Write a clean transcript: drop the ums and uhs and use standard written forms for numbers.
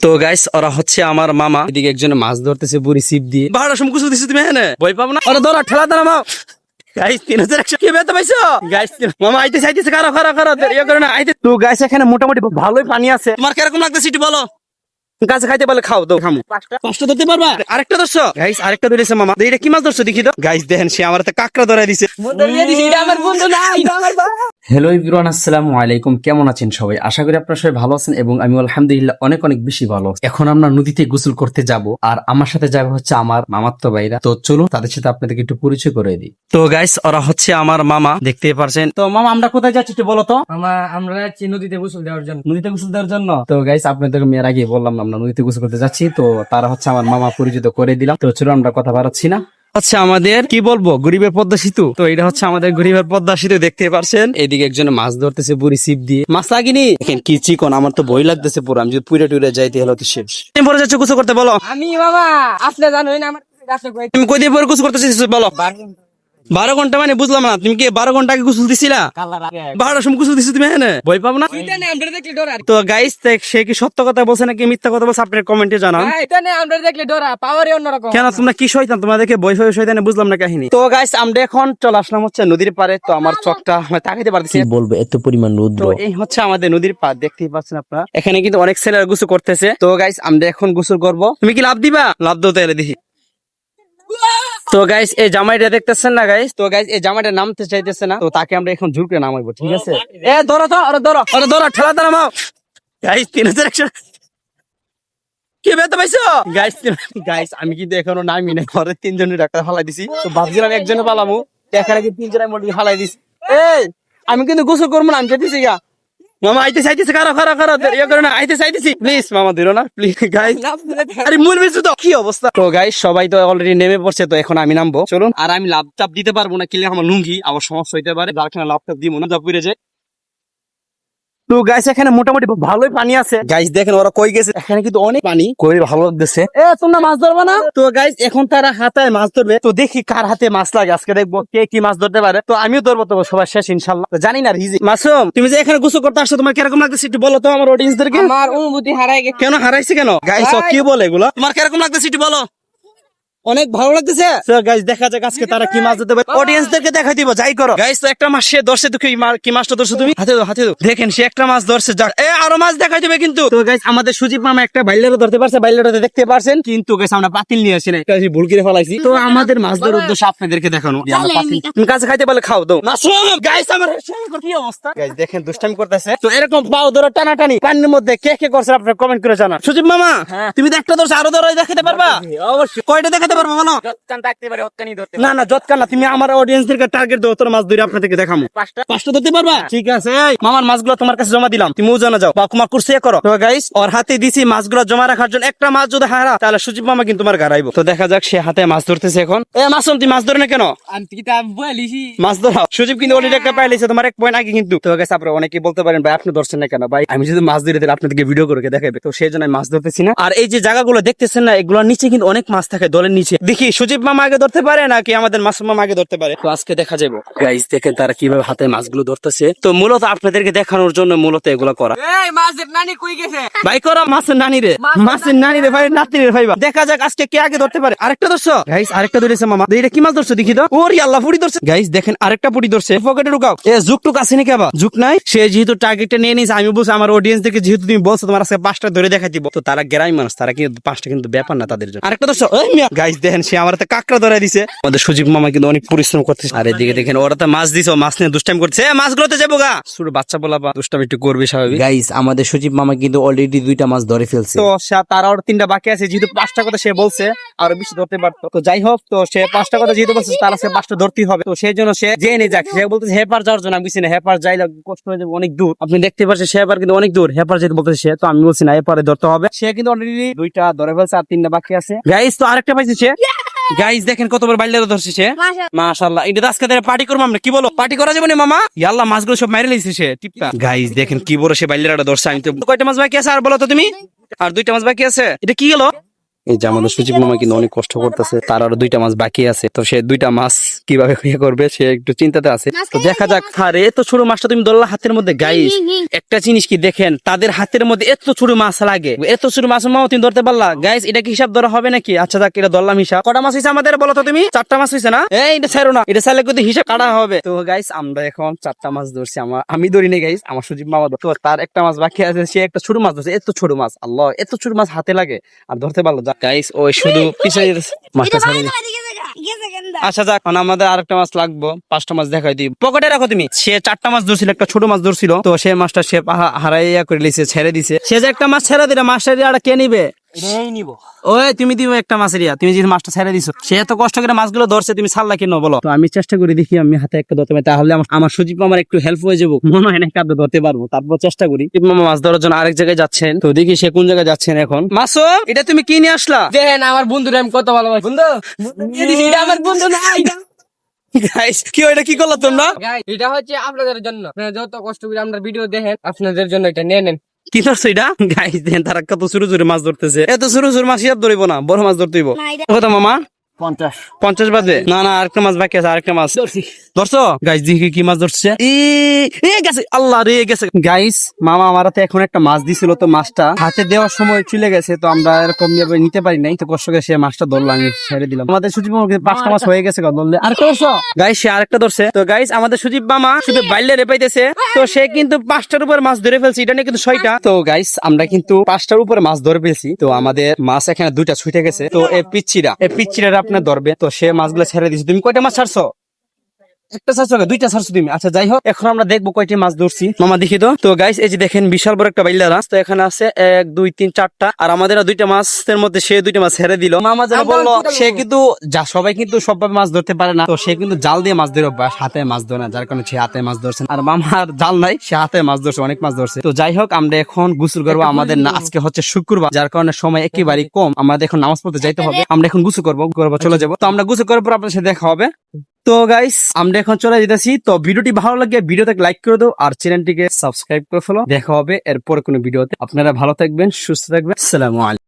তো গাইস ওরা হচ্ছে আমার মামা, এদিকে একজন মাছ ধরতেছে বুড়ি ছিপ দিয়ে। বারোটার সময় কুচু দিচ্ছি, তুমি হ্যাঁ ভয় পাবো না। ওরা ধরো ঠেলা দাঁড়া মাও। গাইস 3100 কি বেতা পাইছো গাইস? মামা আইতে চাইতেছে, কারো কারো কারো ইয়ে করে না আইতে। তো গাইস এখানে মোটামুটি ভালোই পানি আছে। তোমার কিরকম লাগতেছে একটু বলো। গাছে খাইতে পারলে খাও, তো খামো। পাঁচটা ধরতে পারবা? আরেকটা ধরছো গাইস? আরেকটা ধরেছে মামা। এটা কি মাছ ধরছো দেখি তো। গাইস দেখেন সে আমার হাতে কাঁকড়া ধরাই দিছে। হ্যালো এভরিওয়ান, আসসালামু আলাইকুম। কেমন আছেন সবাই? আশা করি আপনারা সবাই ভালো আছেন এবং আমি আলহামদুলিল্লাহ অনেক অনেক বেশি ভালো আছি। এখন আমরা নদীতে গোসল করতে যাব, আর আমার সাথে যাবে হচ্ছে আমার মামাতো ভাইরা। তো চলুন তাদের সাথে আপনাদেরকে একটু পরিচয় করে দিই। তো গাইস ওরা হচ্ছে আমার মামা, দেখতেই পারছেন। তো মামা আমরা কোথায় যাচ্ছি একটু বলো তো। মামা আমরা যাচ্ছি নদীতে গোসল দেওয়ার জন্য। নদীতে গোসল দেওয়ার জন্য। তো গাইস আপনাদেরকে মেয়ের আগে বললাম আমরা নদীতে গোসল করতে যাচ্ছি। তো তারা হচ্ছে আমার মামা, পরিচিত করে দিলাম। তো চলুন আমরা কথা বাড়াচ্ছি না। হচ্ছে আমাদের কি বলবো গরিবের পদ্মা সেতু। তো এটা হচ্ছে আমাদের গরিবের পদ্মা সেতু, দেখতে পারছেন। এদিকে একজন মাছ ধরতেছে বুড়ি ছিপ দিয়ে। মাছ লাগিনি দেখেন কি চিকন, আমার তো ভয় লাগতেছে পুরো। আমি যদি পুরে টুরে যাইতে হলো তো শেষ। তুমি পরে যাচ্ছ গোসল করতে বলো। আমি মামা আপনি জানোই না আমার রাস্তা কই। তুমি কই দিয়ে পরে গোসল করতেছিস বলো। 12 ঘন্টা মানে বুঝলাম না। তুমি কি 12 ঘন্টা আগে গোসল দিছিলা? কালার আগে 12টার সময় গোসল দিছো তুমি? হ্যাঁ ভয় পাবো না। এটা নে আমরা দেখলে ডরা। তো গাইস সে কি সত্য কথা বলছে নাকি মিথ্যা কথা বলছে আপনার কমেন্টে জানান। এটা নে আমরা দেখলে ডরা, পাওয়ারই অন্যরকম। কেন তোমরা কি শয়তান? তোমাদেরকে বই ফই শয়তানে বুঝলাম না কাহিনী। তো গাইস আমরা এখন চলে আসলাম হচ্ছে নদীর পাড়ে। তো আমার চোখটা তাকাইতে পারতেছি না। বলবো এত পরিমাণ রৌদ্র। তো এই হচ্ছে আমাদের নদীর পাড়, দেখতেই পাচ্ছেন আপনারা। এখানে কিন্তু অনেক ছেলেরা গোসল করতেছে। তো গাইস আমরা এখন গোসল করব। তুমি কি লাভ দিবা? লাভ দাও তাহলে দেখি। তো গাইস এই জামাইটা দেখতেছেন না গাইস? তো গাইস এই জামাইটা নামতে চাইতেছে না। তো তাকে আমরা এখন ঝুঁকে নামাইবো, ঠিক আছে? এ ধরো তো, আরে ধরো, আরে ধরো, ঠেলা দাঁড়া মাও। গাইস 3100 কি বেতা পাইছো গাইস? গাইস আমি কিন্তু এখনো নামি না, ঘরে 3 জনের ডাক্তার ফালাই দিছি। তো ভাবছিলাম একজনে পালামু, এখানে কি 3 জনের মোটি ফালাই দিছি। এই আমি কিন্তু গোসল করবো না, আমি যেতেছি গা। মামা আইতে চাইতেছে, কারো কারো কারো ইয়ে করে না আইতে চাইতেছি। প্লিজ মামা ধরো না প্লিজ গাইস। আরে মূল বেশি তো কি অবস্থা। তো গাইস সবাই তো অলরেডি নেমে পড়ছে। তো এখন আমি নামবো, চলুন। আর আমি লাভ টাপ দিতে পারবো না, কিলে আমার লুঙ্গি আবার সমস্যা হইতে পারে, যার কারণে লাভ টাপ দিব না, যা পুড়ে যায়। তো গাইস এখানে মোটামুটি ভালোই পানি আছে। গাইস দেখেন ওরা কই গেছে, এখানে কিন্তু অনেক পানি, কই ভালো লাগতেছে। এ তোমরা মাছ ধরবা না? তো গাইস এখন তারা হাতে মাছ ধরবে। তো দেখি কার হাতে মাছ লাগে, আজকে দেখবো কে কি মাছ ধরতে পারে। তো আমিও ধরবো, তো সবাই শেষ ইনশাল্লাহ। তো জানি না রিজি মাসুম, তুমি যে এখানে গোসল করতে আসছো তোমার কিরকম লাগতেছে একটু বলো তো আমার অডিয়েন্সদেরকে। আমার অনুভূতি হারাই গেছে। কেন হারাইছে কেন গাইস? ও কি বলে এগুলা? তোমার কিরকম লাগতেছে একটু বলো। অনেক ভালো লাগতেছে। তো গাইস দেখা যাক আজকে তারা কি মাছ ধরতে পারে, অডিয়েন্সদেরকে দেখাই দিব, যাই করো গাইস। তো একটা মাছ সে ধরছে, তো কি মাছটা ধরছো তুমি? হাতে দাও, হাতে দাও। দেখেন সে একটা মাছ ধরছে, যাক এ আরো মাছ দেখাই দিবে কিন্তু। তো গাইস আমাদের সুজিব মামা একটা বাইলেরও ধরতে পারছে, বাইলেরও দেখতে পারছেন, কিন্তু গাইস আমরা পাতিল নিয়ে আসি না, এটা ভুল করে ফেলাইছি। তো আমাদের মাছ ধরার উদ্দেশ্য আপনাদেরকে দেখানো। আমরা পাতিল তুমি কাছে খাইতে পারলে খাও দাও। মাসুম গাইস আমার কি অবস্থা গাইস, দেখেন দুষ্টামি করতেছে। তো এরকম পাও ধরে টানাটানি পানির মধ্যে কে কে করছে আপনারা কমেন্ট করে জানান। সুজিব মামা তুমি তো একটা ধরছো, আরো ধরো দেখাতে পারবা? অবশ্যই। কয়টা দেখাতে পারবা বলো? যতক্ষণ থাকতে পারে ততক্ষণই ধরতে। না না যতক্ষণ না, তুমি আমার অডিয়েন্সদেরকে টার্গেট দাও, তোর মাছ ধরে আপনাদেরকে দেখামু। পাঁচটা ধরতে পারবা? ঠিক আছে। এই মামার মাছগুলো তোমার কাছে জমা দিলাম, তুমি জানা যাও বা তোমার কুরসে করো। তো গাইস ওর হাতে দিছি মাছগুলো জমা রাখার জন্য। একটা মাছ যদি হারা তাহলে সুজিব মামা কিন্তু তোমার গাড়াইবো। তো দেখা যাক সে হাতে মাছ ধরতেছে এখন। এ মাসুম তুই মাছ ধরে না কেন? আমি কিতাব বলিছি মাছ ধরাও। সুজিব কিন্তু অলরেডি একটা পাইলেছে তোমার 1 পয়েন্ট আগে কিন্তু। তো গাইস আপনারা অনেকেই বলতে পারেন ভাই আপনি ধরছেন না কেন? ভাই আমি যদি মাছ ধরে দিলে আপনাদেরকে ভিডিও করে দেখাবে, তো সেই জন্য আমি মাছ ধরতেছি না। আর এই যে জায়গাগুলো দেখতেছেন না, এগুলোর নিচে কিন্তু অনেক মাছ থাকে, দলের নিচে। দেখি সুজিব মামা আগে ধরতে পারে নাকি আমাদের মাসুম মামা আগে ধরতে পারে, তো আজকে দেখা যাবে। গাইস দেখেন তারা কিভাবে হাতে মাছগুলো ধরতেছে। তো মূলত আপনাদেরকে দেখানোর জন্য মূলত এগুলো করা। এই মাছের নানি কই গেছে? ভাই করো মাছের নানি রে, মাছের নানি রে ভাই, নাতি রে ভাই। দেখা যাক আজকে কে আগে ধরতে পারে। আরেকটা ধরছো গাইস, আরেকটা ধরেছে মামা। এটা কি মাছ ধরছো দেখি তো। ওরে আল্লাহ, পুরি ধরছে গাইস। দেখেন আরেকটা পুরি ধরছে, পকেটে ঢুকাও। এ জুকটুক আছে নাকি? আবার জুক নাই। সে যেহেতু টার্গেটটা নিয়ে নিয়েছে, আমি বলছি আমার অডিয়েন্সদেরকে যেহেতু তুমি বলছো তোমার আজকে 5টা ধরে দেখাই দিব, তো তারা গ্রামীণ মানুষ, তারা কিন্তু 5টা কিন্তু ব্যাপার না তাদের জন্য। আরেকটা ধরছো গাইস, দেখেন সে আমার হাতে কাঁকড়া ধরাই দিছে। আমাদের সুজিব মামা কিন্তু অনেক পরিশ্রম করতেছে। আর এদিকে দেখেন ওরা তো মাছ দিছে, মাছ নিয়ে দুষ্টাইম করছে। মাছগুলোতে যাবো গা, শুধু বাচ্চা বলা বা দুষ্টামি একটু করবে স্বাভাবিক। গাইস আমাদের সচিব মামা কিন্তু অলরেডি 2টা মাছ ধরে ফেলছে। তো তার আর 3টা বাকি আছে, যেহেতু 5টা কথা সে বলছে আরো বেশি ধরতে পারতো। তো যাই হোক, তো সে 5টা কথা যেহেতু বলছে তার সে 5টা ধরতেই হবে। তো সেই জন্য সে জেনে যাক। সে বলতেছে হেপার যাওয়ার জন্য, আমি বলছি না হেপার যাইলে কষ্ট হয়ে যাবে, অনেক দূর। আপনি দেখতে পাচ্ছেন সে হেপার কিন্তু অনেক দূর, হেপার যেতে বলতেছে সে। তো আমি বলছি না হেপারে ধরতে হবে। সে কিন্তু অলরেডি 2টা ধরে ফেলছে, আর 3টা বাকি আছে। গাইস তো আরেকটা পাইছে সে। গাইস দেখেন কতবার বাইলে ধরছে সে, মাশাআল্লাহ। এটা আজকে পার্টি করবো আমরা, কি বলো? পার্টি করা যাবে না মামা? ইয়াল্লাহ মাছগুলো সব মেরে লিয়েছে সে টিপটা। গাইস দেখেন কি বড় সে বাইলেরাটা ধরছে। আমি তো কয়টা মাছ বাকি আছে আর বলো তো তুমি? আর 2টা মাছ বাকি আছে। এটা কি গেল? এই যে আমাদের সচিব মামা কিন্তু অনেক কষ্ট করতেছে, তার আরো 2টা মাছ বাকি আছে, তো সে 2টা মাছ কিভাবে ইয়ে করবে সে একটু চিন্তাতে আছে। তো দেখা যাক। আরে এত ছোট মাছটা তুমি ধরলা হাতের মধ্যে, গাইস একটা জিনিস কি দেখেন, তাদের হাতের মধ্যে এত ছোট মাছ লাগে, এত ছোট মাছ মামা তুমি ধরতে পারলা? গাইস এটা কি হিসাব ধরা হবে নাকি? আচ্ছা যাক, এটা ধরলাম হিসাব। কটা মাছ হয়েছে আমাদের বলো তো তুমি? 4টা মাছ হয়েছে না? এই এটা ছাড়ো না, এটা ছাড়লে কিন্তু হিসাব কাটা হবে। তো গাইস আমরা এখন 4টা মাছ ধরছি, আমি ধরি নাই গাইস, আমার সচিব মামা তো তার একটা মাছ বাকি আছে, সে একটা ছোট মাছ ধরছে। এত ছোট মাছ, আল্লাহ এত ছোট মাছ হাতে লাগে আর ধরতে পারলো। গাইস ওই শুধু পিছিয়ে মাছটা ছেড়ে দিই। আচ্ছা যাক, এখন আমাদের আরেকটা মাছ লাগবো, 5টা মাছ দেখাই দিই, পকেটে রাখো তুমি। সে 4টা মাছ ধরছিল, একটা ছোট মাছ ধরছিল, তো সে মাছটা সে হারাইয়া করে লিছে, ছেড়ে দিছে। সে যে একটা মাছ ছেড়ে দিলে মাছটা কে নিবে? ওই তুমি দিবে একটা মাছের ইয়া, তুমি যে মাছটা ছেড়ে দিছো, সে এত কষ্ট করে মাছগুলো ধরছে, তুমি ছাড়লা কেন বলো? তো আমি চেষ্টা করি দেখি আমি হাতে একটা ধরতে পারি, তাহলে আমার সচিব মামার একটু হেল্প হয়ে যাবো, মনে হয় না কাঁদে ধরতে পারবো। তারপর চেষ্টা করি। সচিব মামা মাছ ধরার জন্য আরেক জায়গায় যাচ্ছেন, তো দেখি সে কোন জায়গায় যাচ্ছেন এখন। মাসুম, এটা তুমি কি নিয়ে আসলা? দেখেন আমার বন্ধুরা আমি কত ভালোবাসি। বন্ধু এটা আমার বন্ধু না, গাইস কি এটা কি করলা তোমরা? Guys, এটা হচ্ছে আপনাদের জন্য, আপনারা যত কষ্ট করে আমরা ভিডিও দেখেন, আপনাদের জন্য এটা নিয়ে নেন। কি ধরছো এটা? গাইস দেখেন তারা কত ছোট ছোট মাছ ধরতেছে, এত ছোট ছোট মাছ হিসাব ধরিব না, বড় মাছ ধরতে হইব। কত মামা? 50 বাজে না? না আরেকটা মাছ বাকি আছে, আরেকটা মাছ ধরছো? গাইস দেখি কি মাছ ধরছে। গেছে, আল্লাহ রে গেছে। গাইস মামা আমার হাতে এখন একটা মাছ দিছিল, তো মাছটা হাতে দেওয়ার সময় চলে গেছে, তো আমরা এরকম নিতে পারি নাই, তো কষ্ট করে সে মাছটা ধরলাম, আমি ছেড়ে দিলাম। আমাদের সচিব মামা 5টা মাছ হয়ে গেছে, ধরলে আরেকটা ধরছো? গাইস সে আরেকটা ধরছে। তো গাইস আমাদের সচিব মামা শুধু বাইলে রেপাইতেছে, তো সে কিন্তু 5টার উপর মাছ ধরে ফেলছে, এটা নিয়ে কিন্তু 6টা। তো গাইস আমরা কিন্তু 5টার উপরে মাছ ধরে ফেলছি, তো আমাদের মাছ এখানে 2টা ছুটে গেছে। তো এই পিচ্ছিরা আপনার ধরবে, তো সে মাছগুলো ছেড়ে দিচ্ছে। তুমি কয়টা মাছ ছাড়ছো? একটা ছাড়ছো? 2টা ছাড়ছো তুমি? আচ্ছা যাই হোক, এখন আমরা দেখবো কয়টি মাছ ধরছি। মামা দেখি তো। তো গাইস এই যে দেখেন বিশাল বড় একটা বাইলা মাছ, তো এখানে আছে 1 2 3 4টা, আর আমাদের 2টা মাছের মধ্যে সে 2টা মাছ ছেড়ে দিল। মামা যেটা বললো, সে কিন্তু সবাই কিন্তু সবভাবে মাছ ধরতে পারে না, তো সে কিন্তু জাল দিয়ে মাছ ধরে অভ্যাস, হাতে মাছ ধরে না, যার কারণে সে হাতে মাছ ধরছে। আর মামার জাল নাই, সে হাতে মাছ ধরছে, অনেক মাছ ধরছে। তো যাই হোক, আমরা এখন গোসল করবো। আমাদের না আজকে হচ্ছে শুক্রবার, যার কারণে সময় একেবারেই কম, আমাদের এখন নামাজ পড়তে যাইতে হবে। আমরা এখন গোসল করবো, চলে যাবো। তো আমরা গোসল করার পর আপনার সাথে দেখা হবে। তো গাইস আমরা এখন চলে যেতেছি। তো ভিডিওটি ভালো লাগে ভিডিওতে লাইক করে দাও, আর চ্যানেলটিকে সাবস্ক্রাইব করে ফেলো। দেখা হবে এরপর কোনো ভিডিওতে। আপনারা ভালো থাকবেন, সুস্থ থাকবেন। আসসালামু আলাইকুম।